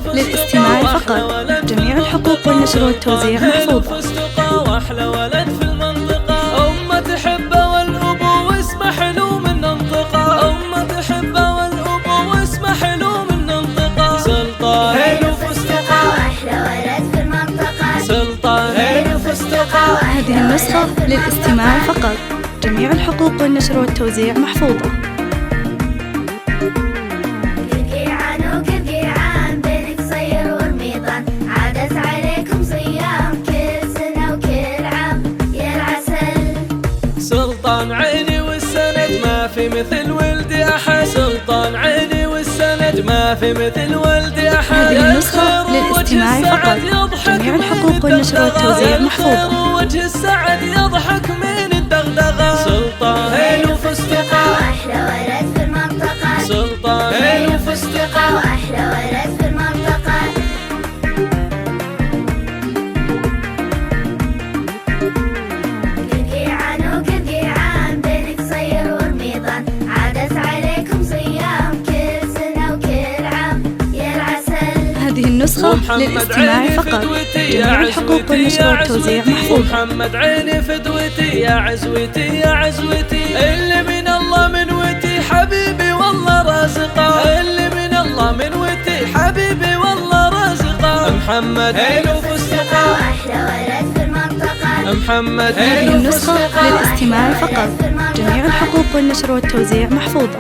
للاستماع فقط. جميع الحقوق والنشر والتوزيع محفوظة. واحلى ولد في المنطقة، أمه تحبه والأبو واسمه حلو من منطقة، أمه تحبه والأبو واسمه حلو من منطقة. سلطان حلو فستقة واحلى ولد في المنطقة، سلطان حلو فستقة. هذه النسخة للاستماع فقط. جميع الحقوق والنشر والتوزيع محفوظة. سلطان عيني والسند ما في مثل ولدي أحد، سلطان عيني والسند ما في مثل ولدي أحد. هذه النسخة للاستماع فقط. جميع الحقوق والنشر والتوزيع محفوظة. وجه السعد يضحك من الدغدغة. سلطان حلو فستقة واحلى ولد في المنطقة، سلطان حلو فستقة واحلى ولد في المنطقة. هذه النسخة للاستماع فقط. جميع الحقوق والنشر والتوزيع محفوظة. محمد عيني فدوتي يا عزوتي يا عزوتي، اللي من الله من وتي حبيبي والله رازقه، اللي من الله من وتي حبيبي والله رازقه. محمد حلو فستقة واحلى ولد في المنطقة، محمد هذه حلو النسخة فستقة. للاستماع فقط. جميع الحقوق والنشر والتوزيع محفوظة.